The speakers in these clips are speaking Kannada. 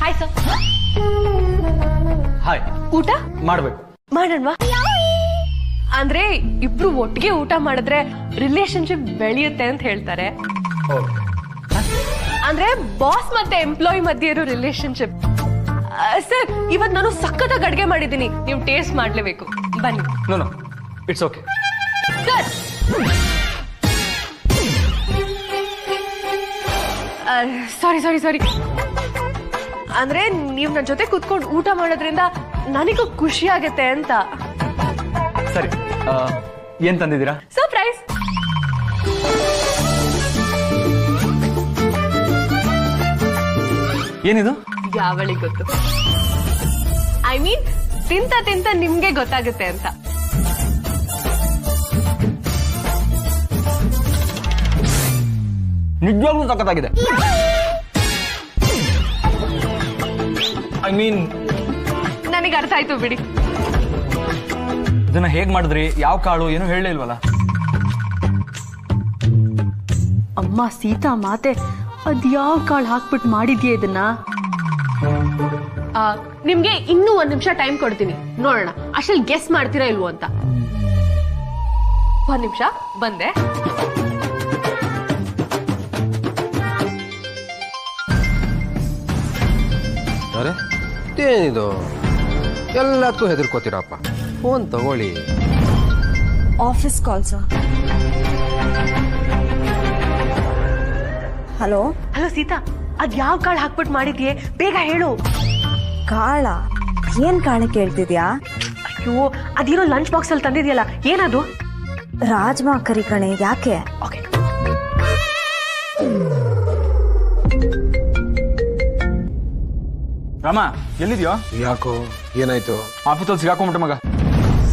Hi sir. ಹಾಯ್. ಊಟ ಮಾಡ್ಬೇಕು. ಮಾಡೋಣವಾ? ಅಂದ್ರೆ ಇಬ್ರು ಒಟ್ಟಿಗೆ ಊಟ ಮಾಡಿದ್ರೆ ರಿಲೇಶನ್ಶಿಪ್ ಬೆಳೆಯುತ್ತೆ ಅಂತ ಹೇಳ್ತಾರೆ. ಅಂದ್ರೆ ಬಾಸ್ ಮತ್ತೆ ಎಂಪ್ಲಾಯಿ ಮಧ್ಯೆ ಇರೋ ರಿಲೇಶನ್ಶಿಪ್. ಸರ್, ಇವತ್ ನಾನು ಸಖತ್ತಾಗಿ ಅಡ್ಗೆ ಮಾಡಿದ್ದೀನಿ, ನೀವು ಟೇಸ್ಟ್ ಮಾಡ್ಲೇಬೇಕು. ಬನ್ನಿ. No it's okay. Sir, sorry ಅಂದ್ರೆ ನೀವು ನನ್ನ ಜೊತೆ ಕೂತ್ಕೊಂಡು ಊಟ ಮಾಡೋದ್ರಿಂದ ನನಗೂ ಖುಷಿ ಆಗತ್ತೆ ಅಂತ. ಸರಿ, ಏನ್ ತಂದಿದ್ದೀರಾ? ಸರ್ಪ್ರೈಸ್. ಏನಿದು? ಯಾವಳಿಗೆ ಗೊತ್ತು? ಐ ಮೀನ್ ತಿಂತ ನಿಮ್ಗೆ ಗೊತ್ತಾಗುತ್ತೆ ಅಂತ. ನಿಜವಾಗ್ಲೂ ಸಖತ್ತಾಗಿದೆ. ಐ ಮೀನ್ ನನಗೆ ಅರ್ಥ ಆಯ್ತು ಬಿಡಿ. ಇದನ್ನ ಹೇಗ್ ಮಾಡಿದ್ರಿ? ಯಾವ ಕಾಳು ಏನು ಹೇಳಲೇ ಇಲ್ವಲ್ಲ? ಅಮ್ಮ ಸೀತಾ ಮಾತೆ, ಅದ್ಯಾವ ಕಾಳು ಹಾಕ್ಬಿಟ್ಟು ಮಾಡಿದ್ಯಾ ಇದನ್ನ? ನಿಮ್ಗೆ ಇನ್ನೂ 1 ನಿಮಿಷ ಟೈಮ್ ಕೊಡ್ತೀನಿ, ನೋಡೋಣ ಅಷ್ಟಲ್ಲಿ ಗೆಸ್ ಮಾಡ್ತೀರಾ ಇಲ್ವೋ ಅಂತ. 1 ನಿಮಿಷ, ಬಂದೆ. ಅರೆ ಏನಿದು, ಎಲ್ಲದಕ್ಕೂ ಹೆದರ್ಕೋತೀರಪ್ಪ. ಫೋನ್ ತಗೊಳ್ಳಿ. Office call sir. Hello hello Sita, ಅದ್ ಯಾವ ಕಾಳು ಹಾಕ್ಬಿಟ್ಟು ಮಾಡಿದ್ಯೆ, ಬೇಗ ಹೇಳು. ಕಾಳ? ಏನ್ ಕಾಳ ಕೇಳ್ತಿದ್ಯಾ? ಅಯ್ಯೋ, ಅದೇನೋ ಲಂಚ್ ಬಾಕ್ಸ್ ಅಲ್ಲಿ ತಂದಿದ್ಯಲ್ಲ, ಏನದು? ರಾಜ್ಮಾ ಕರಿ ಕಣೆ, ಯಾಕೆ? ಓಕೆ. ರಾಮ, ಎಲ್ಲಿದ್ಯೋ? ಯಾಕೋ, ಏನಾಯ್ತು? ಆಫೀಸಲ್ಲಿ ಸಿಗಾಕೊಂಬಿಟ್ಟ ಮಗ.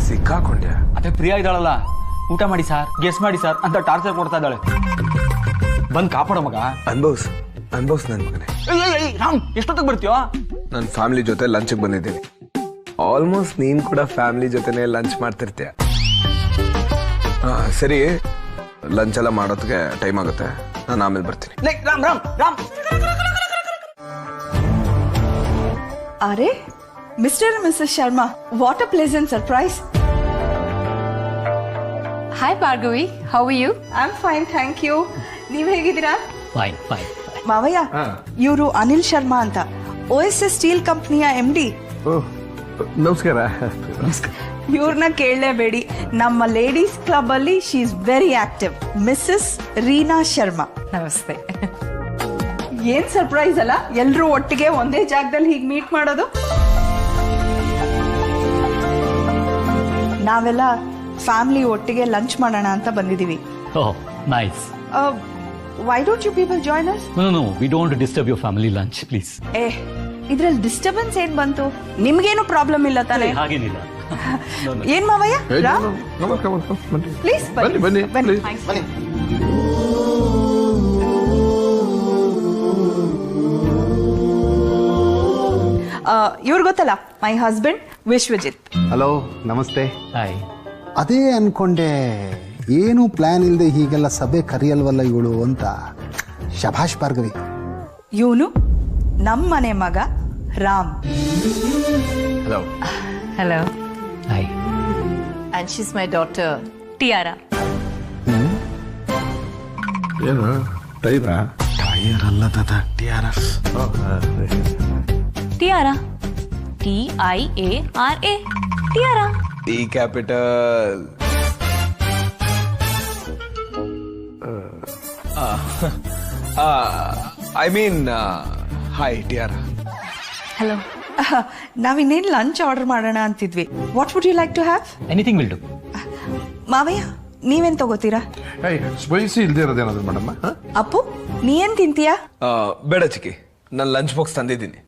ಸಿಕ್ಕಾಕೊಂಡ್ಯಾ? ಅದೇ ಪ್ರಿಯಾ ಇದ್ದಾಳಲ್ಲ, ಊಟ ಮಾಡಿ ಸಾರ್, ಗೆಸ್ ಮಾಡಿ ಸಾರ್ ಅಂತ ಟಾರ್ಚರ್ ಕೊಡ್ತಾ ಇದ್ದಾಳೆ. ಬಂದ್ ಕಾಪಾಡೋ ಮಗ. ಅನ್ಭವ್ಸ್ ನನ್ ಮಗನೇ. ರಾಮ್, ಎಷ್ಟೊತ್ತಿಗೆ ಬರ್ತೀಯೋ? ನನ್ನ ಫ್ಯಾಮಿಲಿ ಜೊತೆ ಲಂಚ್ಗೆ ಬಂದಿದ್ದೀನಿ. ಆಲ್ಮೋಸ್ಟ್ ನೀನ್ ಕೂಡ ಫ್ಯಾಮಿಲಿ ಜೊತೆನೆ ಲಂಚ್ ಮಾಡ್ತಿರ್ತೀಯ. ಸರಿ, ಲಂಚ್ ಎಲ್ಲ ಮಾಡೋದಕ್ಕೆ ಟೈಮ್ ಆಗುತ್ತೆ, ನಾನು ಆಮೇಲೆ ಬರ್ತೀನಿ. ರಾಮ್ ರಾಮ್ ರಾಮ್. ಅರೆ, Mr and Mrs Sharma, what a pleasant surprise. Hi Bhargavi, how are you? I am fine, thank you. ನೀವ್ ಹೇಗಿದ್ದೀರಾ? Fine fine. ಮಾವಯ್ಯ, ಇವರು ಅನಿಲ್ ಶರ್ಮಾ ಅಂತ, OSS ಸ್ಟೀಲ್ ಕಂಪ್ನಿಯ MD. ನಮಸ್ಕಾರ. ಇವ್ರನ್ನ ಕೇಳಲೇಬೇಡಿ, ನಮ್ಮ ಲೇಡೀಸ್ ಕ್ಲಬ್ ಅಲ್ಲಿ she is very active. Mrs Reena Sharma. ನಮಸ್ತೆ. ಏನ್ ಸರ್ಪ್ರೈಸ್ ಅಲ್ಲ, ಎಲ್ರೂ ಒಟ್ಟಿಗೆ ಒಂದೇ ಜಾಗದಲ್ಲಿ ಹೀಗೆ ಮೀಟ್ ಮಾಡೋದು. ನಾವೆಲ್ಲ ಫ್ಯಾಮಿಲಿ ಒಟ್ಟಿಗೆ ಲಂಚ್ ಮಾಡೋಣ ಅಂತ ಬಂದಿದೀವಿ. Oh, nice. Why don't you people join us? No, we don't disturb your family lunch, please. ಇದ್ರಲ್ಲಿ ಡಿಸ್ಟರ್ಬೆನ್ಸ್ ಏನ್ ಬಂತು? ನಿಮ್ಗೇನು ಪ್ರಾಬ್ಲಮ್ ಇಲ್ಲ ತಾನೆ? ಹಾಗೇನಿಲ್ಲ. ಏನ್ ಮಾವಯ್ಯ? ಪ್ಲೀಸ್ ಬನ್ನಿ. ಇವ್ರು ಗೊತ್ತಲ್ಲ, ಮೈ ಹಸ್ಬೆಂಡ್ ವಿಶ್ವಜಿತ್. ಹಲೋ, ನಮಸ್ತೆ. Hi. ಅದೇ ಅನ್ಕೊಂಡೆ, ಏನು ಪ್ಲಾನ್ ಇಲ್ಲದೆ ಹೀಗೆಲ್ಲ ಸಭೆ ಕರೆಯಲ್ವಲ್ಲ ಇವಳು ಅಂತ. ಶಭಾಷ್ ಭಾರ್ಗವಿ. ಇವನು ನಮ್ಮನೆ ಮಗ Ram. Hello. Hello. Hi. And she's my daughter, Tiara. ಏನು ಟೈರಾ? ಟೈರ್ ಅಲ್ಲ ತಾತ, Tiara. Tiara. TIARA. Tiara. T capital. I mean hi Tiara. Hello. ನಾವಿನ್ನೇನು ಲಂಚ್ ಆರ್ಡರ್ ಮಾಡೋಣ ಅಂತಿದ್ವಿ. What would you like to have? Anything will do. ಮಾವಯ್ಯ, ನೀವೇನ್ ತಗೋತೀರಾ? ಸ್ಪೈಸಿ ಇಲ್ದೇ ಇರೋದೇನಾದ್ರು ಮೇಡಮ್? ಅಪ್ಪು, ನೀ ಏನ್ ತಿಂತೀಯಾ? ಬೇಡ ಚಿಕ್ಕಿ, ನಾನು ಲಂಚ್ ಬಾಕ್ಸ್ ತಂದಿದ್ದೀನಿ.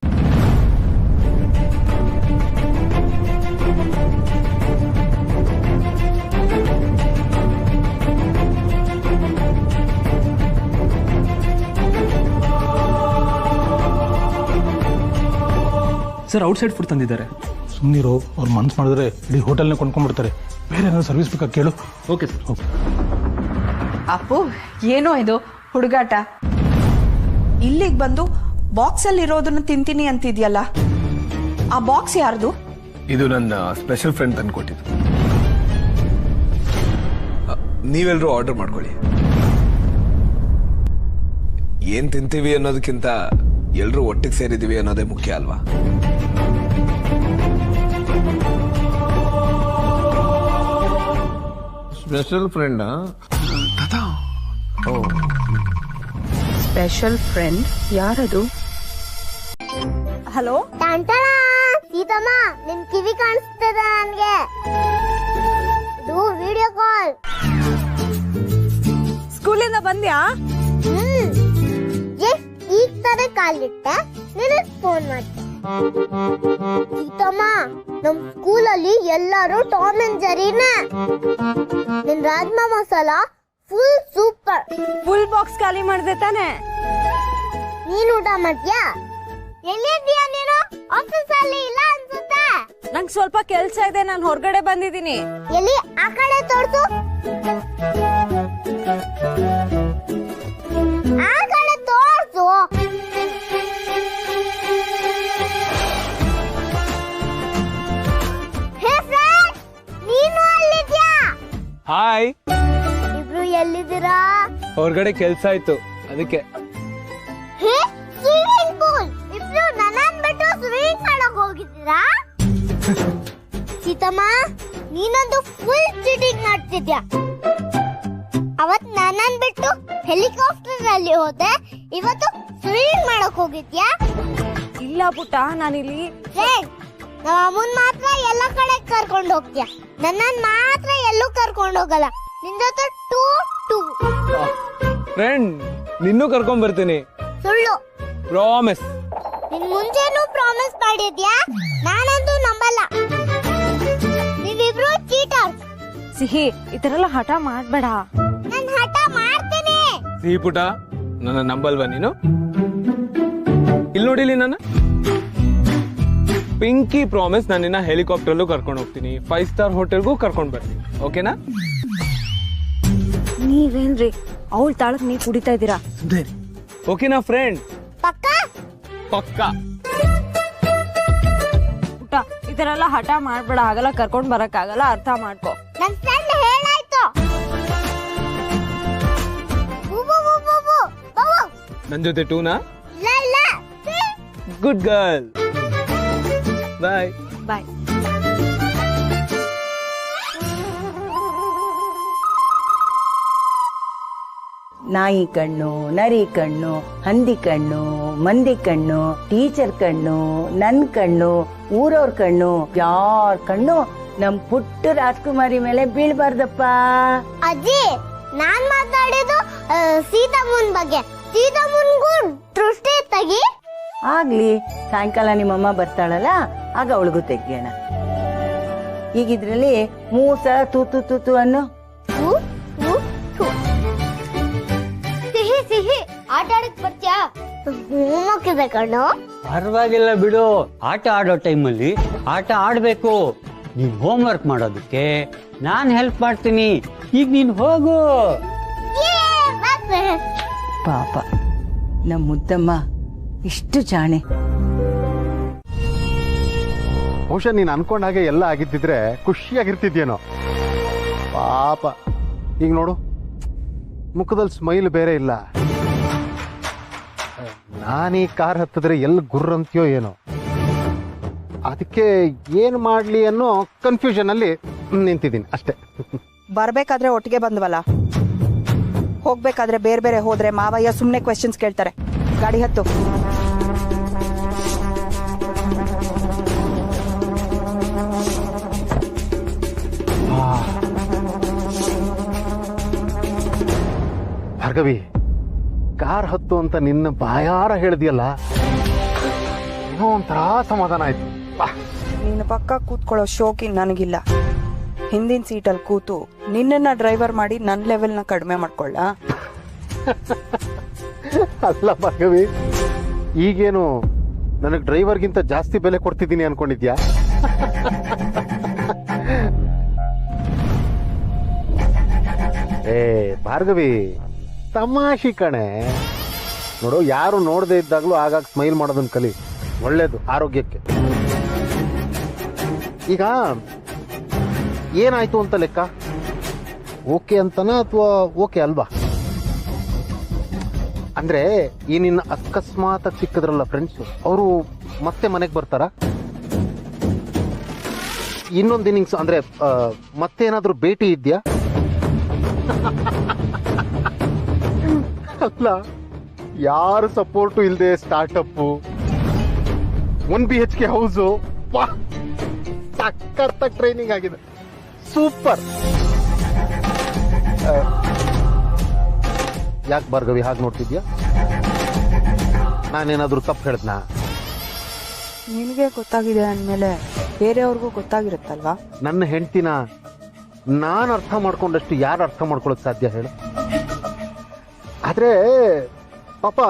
ಸರ್, ಔಟ್ಸೈಡ್ ಫುಡ್ ತಂದಿದ್ದಾರೆ. ಸುಮ್ಮನಿರೋ, ಅವ್ರು ಮನ್ಸು ಮಾಡಿದ್ರೆ ಇಡೀ ಹೋಟೆಲ್ನೇ ಕೊಂಡ್ಕೊಂಡ್ಬಿಡ್ತಾರೆ. ಬೇರೆ ಏನಾದ್ರು ಸರ್ವಿಸ್ ಬೇಕಾ ಕೇಳು. Okay sir. ಓಕೆ. ಅಪ್ಪು, ಏನೋ ಇದು ಹುಡುಗಾಟ. ಇಲ್ಲಿಗೆ ಬಂದು ಬಾಕ್ಸ್ ಅಲ್ಲಿ ಇರೋದನ್ನ ತಿಂತೀನಿ ಅಂತಿದ್ಯಲ್ಲ, ಆ ಬಾಕ್ಸ್ ಯಾರ್ದು? ಇದು ನನ್ನ ಸ್ಪೆಷಲ್ ಫ್ರೆಂಡ್ ತಂದ್ಕೊಟ್ಟಿದ್ದು. ನೀವೆಲ್ಲರೂ ಆರ್ಡರ್ ಮಾಡ್ಕೊಳ್ಳಿ. ಏನ್ ತಿಂತೀವಿ ಅನ್ನೋದಕ್ಕಿಂತ ಎಲ್ರೂ ಒಟ್ಟಿಗೆ ಸೇರಿದೀವಿ ಅನ್ನೋದೇ ಮುಖ್ಯ ಅಲ್ವಾ? ಸ್ಪೆಷಲ್ ಫ್ರೆಂಡ್ ಸ್ಪೆಷಲ್ ಫ್ರೆಂಡ್ ಯಾರದು? ಹಲೋ ಸೀತಮ್ಮ, ನಿನ್ ಕಿವಿ ಕಾಣಿಸ್ತದ ನನ್ಗೆ. ಇದು ವಿಡಿಯೋ ಕಾಲ್. ಸ್ಕೂಲಿಂದ ಬಂದ್ಯಾ? ಈಗ ತರ ಕಾಲಿಟ್ಟೆ, ನಿನಗ್ ಫೋನ್ ಮಾಡ್ತೆ. ಸೀತಮ್ಮ, ನಮ್ ಸ್ಕೂಲಲ್ಲಿ ಎಲ್ಲರೂ ಟಾಮ್ ಅಂಡ್ ಜೆರಿನೇ. ನಿನ್ rajma masala full super. Full box ಖಾಲಿ ಮಾಡ್ದೆ ತಾನೆ? ನೀನ್ ಊಟ ಮಾಡ್ತೀಯಾ? ಎಲ್ಲಿದ್ದೀಯಾ ನೀನು? ಆಫೀಸ್ ಅಲ್ಲಿ ಇಲ್ಲ ಅನ್ಸುತ್ತೆ. ನಂಗ್ ಸ್ವಲ್ಪ ಕೆಲ್ಸ ಇದೆ, ನಾನು ಹೊರಗಡೆ ಬಂದಿದ್ದೀನಿ. ಎಲ್ಲಿ? ಆ ಕಡೆ ತೋರ್ಸು. ಆ ಕಡೆ ತೋರ್ಸು. ಹೇ ಫ್ರೆಂಡ್, ನೀನು ಅಲ್ಲಿದ್ಯಾ? ಹಾಯ್, ಇಬ್ರು ಎಲ್ಲಿದ್ದೀರಾ? ಹೊರಗಡೆ ಕೆಲ್ಸ ಆಯ್ತು ಅದಕ್ಕೆ. ಹೇ, ಸ್ವಿಮ್ಮಿಂಗ್ ಪೂಲ್. ಇಬ್ರು ನನ್ನನ್ ಬಿಟ್ಟು ಸ್ವಿಮ್ಮಿಂಗ್ ಮಾಡಕ್ ಹೋಗಿದ್ದೀರಾ? ಸೀತಮ್ಮ, ನೀನೊಂದು ಫುಲ್ ಚೀಟಿಂಗ್ ಮಾಡ್ತಿದ್ಯಾ. ಅವತ್ ನನ್ನನ್ ಬಿಟ್ಟು ಹೆಲಿಕಾಪ್ಟರ್ ಅಲ್ಲಿ ಹೋದೆ, ಇವತ್ತು ಸ್ವಿಮ್ಮಿಂಗ್ ಮಾಡಕ್ ಹೋಗಿದ್ಯಾ? ಇಲ್ಲ ಪುಟ್ಟ, ನಾನಿಲ್ಲಿ ನಮ್ಮ ಅಮ್ಮನ್ ಮಾತ್ರ ಎಲ್ಲ ಕಡೆ ಕರ್ಕೊಂಡು ಹೋಗ್ತೀಯ, ನನ್ನನ್ ಮಾತ್ರ ಎಲ್ಲೂ ಕರ್ಕೊಂಡು ಹೋಗಲ್ಲ. ನಿನ್ ಜೊತೆ ಟೂ ಟೂ. ಫ್ರೆಂಡ್, ನಿನ್ನೂ ಕರ್ಕೊಂಡ್ ಬರ್ತೀನಿ. ಸುಳ್ಳು. ಪ್ರಾಮಿಸ್. ನಿನ್ ಮುಂಚೆನೂ ಪ್ರಾಮಿಸ್ ಮಾಡಿದ್ಯಾ? ನಾನಂತೂ ನಂಬಲ್ಲ. ನೀವಿಬ್ರು ಚೀಟರ್ಸ್. ಸಿಹಿ, ಈ ತರ ಎಲ್ಲ ಹಠ ಮಾಡ್ಬೇಡ. ನಾನ್ ಹಠ ಮಾಡ್ತೀನಿ. ಸಿಹಿ ಪುಟ, ನನ್ನ ನಂಬಲ್ವಾ ನೀನು? ಇಲ್ಲಿ ನೋಡಿಲಿ ನಾನು ಪಿಂಕಿ ಪ್ರಾಮಿಸ್, ನಾನಿನ್ನ ಹೆಲಿಕಾಪ್ಟರ್ಲ್ಲೂ ಕರ್ಕೊಂಡು ಹೋಗ್ತೀನಿ, 5 ಸ್ಟಾರ್ ಹೋಟೆಲ್ಗೂ ಕರ್ಕೊಂಡು ಬರ್ತೀನಿ. ಓಕೆನಾ? ನೀವೇನ್ರಿ ಅವಳ ತಾಳಕ್ ನೀವ್ ಕುಡಿತಾ ಇದ್ದೀರಾ? ಓಕೆನಾ ಫ್ರೆಂಡ್? ಪಕ್ಕ ಪಕ್ಕ. ಪುಟ್ಟ, ಈ ತರ ಎಲ್ಲ ಹಠ ಮಾಡ್ಬೇಡ, ಆಗಲ್ಲ, ಕರ್ಕೊಂಡ್ ಬರಕ್ ಆಗಲ್ಲ, ಅರ್ಥ ಮಾಡ್ಕೊ. ನನ್ ಫ್ರೆಂಡ್ ಹೇಳಾಯ್ತು. ನನ್ ಜೊತೆ ಟೂನಾ? ಇಲ್ಲ ಇಲ್ಲ. Good girl. Bye bye. ನಾಯಿ ಕಣ್ಣು, ನರಿ ಕಣ್ಣು, ಹಂದಿ ಕಣ್ಣು, ಮಂದಿ ಕಣ್ಣು, ಟೀಚರ್ ಕಣ್ಣು, ನನ್ ಕಣ್ಣು, ಊರವ್ರ ಕಣ್ಣು, ಯಾರ್ ಕಣ್ಣು ನಮ್ ಪುಟ್ಟ ರಾಜ್ಕುಮಾರಿ ಮೇಲೆ ಬೀಳ್ಬಾರ್ದಪ್ಪ. ಅಜ್ಜಿ, ನಾನ್ ಮಾತಾಡಿದ್ದು ಸೀತಾಮುನ್ ಬಗ್ಗೆ. ಸೀತಾಮುನ್ಗೂ ದೃಷ್ಟಿ ತೆಗಿ. ಆಗ್ಲಿ, ಸಾಯಂಕಾಲ ನಿಮ್ಮಮ್ಮ ಬರ್ತಾಳಲ್ಲ, ಆಗ ಅವಳಿಗೂ ತೆಗಿಯೋಣ. ಈಗ ಇದ್ರಲ್ಲಿ ಮೂಸ ತೂತು ತೂತು ಅನ್ನು. ಸಿಹಿ ಸಿಹಿ, ಆಟ ಆಡಕ್ ಬರ್ತೀಯಾ? ಹೋಗ್ತಿದೆ ಕಣ್ಣು. ಪರವಾಗಿಲ್ಲ ಬಿಡು, ಆಟ ಆಡೋ ಟೈಮಲ್ಲಿ ಆಟ ಆಡ್ಬೇಕು. ನೀನ್ ಹೋಮ್ ವರ್ಕ್ ಮಾಡೋದಕ್ಕೆ ನಾನ್ ಹೆಲ್ಪ್ ಮಾಡ್ತೀನಿ. ಈಗ ನೀನ್ ಹೋಗು. ಪಾಪ ನಮ್ಮ ಮುದ್ದಮ್ಮ ಇಷ್ಟು ಜಾಣೆ. ಬಹುಶಃ ನೀನು ಅನ್ಕೊಂಡಾಗೆ ಎಲ್ಲ ಆಗಿದ್ದಿದ್ರೆ ಖುಷಿಯಾಗಿರ್ತಿದ್ಯೇನೋ. ಪಾಪ ಈಗ ನೋಡು, ಮುಖದಲ್ಲಿ ಸ್ಮೈಲ್ ಬೇರೆ ಇಲ್ಲ. ನಾನೀ ಕಾರ್ ಹತ್ತಿದ್ರೆ ಎಲ್ಲಿ ಗುರ್ರಂತೀಯೋ ಏನೋ. ಅದಕ್ಕೆ ಏನ್ ಮಾಡ್ಲಿ ಅನ್ನೋ ಕನ್ಫ್ಯೂಷನ್ ಅಲ್ಲಿ ನಿಂತಿದ್ದೀನಿ ಅಷ್ಟೇ. ಬರ್ಬೇಕಾದ್ರೆ ಒಟ್ಟಿಗೆ ಬಂದ್ವಲ್ಲ, ಹೋಗ್ಬೇಕಾದ್ರೆ ಬೇರೆ ಬೇರೆ ಹೋದ್ರೆ ಮಾವಯ್ಯ ಸುಮ್ನೆ ಕ್ವೆಶ್ಚನ್ಸ್ ಕೇಳ್ತಾರೆ. ಗಾಡಿ ಹತ್ತು. ಭಾರ್ಗವಿ, ಕಾರ್ ಹತ್ತು ಅಂತ ನಿನ್ನ ಬಾಯಾರ ಹೇಳ್ದಿಯಲ್ಲ, ಏನೋ ಒಂಥರ ಸಮಾಧಾನ ಆಯ್ತು. ನೀನು ಪಕ್ಕ ಕೂತ್ಕೊಳ್ಳೋ ಶೋಕಿ ನನಗಿಲ್ಲ. ಹಿಂದಿನ ಸೀಟಲ್ಲಿ ಕೂತು ನಿನ್ನನ್ನ ಡ್ರೈವರ್ ಮಾಡಿ ನನ್ನ ಲೆವೆಲ್ನ ಕಡಿಮೆ ಮಾಡ್ಕೊಳ್ಳ. ಅಲ್ಲ ಭಾರ್ಗವಿ, ಈಗೇನು ನನಗೆ ಡ್ರೈವರ್ಗಿಂತ ಜಾಸ್ತಿ ಬೆಲೆ ಕೊಡ್ತಿದ್ದೀನಿ ಅನ್ಕೊಂಡಿದ್ಯಾ? ಏ ಭಾರ್ಗವಿ, ತಮಾಷೆ ಕಣೆ. ನೋಡು, ಯಾರು ನೋಡದೇ ಇದ್ದಾಗಲೂ ಆಗಾಗ ಸ್ಮೈಲ್ ಮಾಡೋದನ್ನ ಕಲಿ, ಒಳ್ಳೇದು ಆರೋಗ್ಯಕ್ಕೆ. ಈಗ ಏನಾಯ್ತು ಅಂತ ಲೆಕ್ಕ? ಓಕೆ ಅಂತನಾ ಅಥವಾ ಓಕೆ ಅಲ್ವಾ? ಅಂದ್ರೆ ಈ ನಿನ್ನ ಅಕಸ್ಮಾತ್ ಸಿಕ್ಕದ್ರಲ್ಲ ಫ್ರೆಂಡ್ಸ್, ಅವರು ಮತ್ತೆ ಮನೆಗೆ ಬರ್ತಾರ? ಇನ್ನೊಂದು ಇನ್ನಿಂಗ್ಸ್ ಅಂದ್ರೆ ಮತ್ತೇನಾದ್ರೂ ಭೇಟಿ ಇದೆಯಾ? ಅಲ್ಲ, ಯಾರು ಸಪೋರ್ಟು ಇಲ್ಲದೆ ಸ್ಟಾರ್ಟಪ್, 1 BHK ಹೌಸು, ಸಖತ್ ಟ್ರೈನಿಂಗ್ ಆಗಿದೆ, ಸೂಪರ್. ಯಾಕೆ ಭಾರ್ಗವಿ ಹಾಗೆ ನೋಡ್ತಿದ್ಯಾ? ನಾನೇನಾದ್ರೂ ತಪ್ಪು ಹೇಳ್ದ್ನಾ? ನಿನಗೆ ಗೊತ್ತಾಗಿದೆ ಅಂದಮೇಲೆ ಬೇರೆಯವ್ರಿಗೂ ಗೊತ್ತಾಗಿರುತ್ತಲ್ವಾ? ನನ್ನ ಹೆಂಡ್ತಿನ ನಾನು ಅರ್ಥ ಮಾಡ್ಕೊಂಡಷ್ಟು ಯಾರು ಅರ್ಥ ಮಾಡ್ಕೊಳ್ಳೋಕೆ ಸಾಧ್ಯ ಹೇಳು? ಆದ್ರೆ ಪಾಪ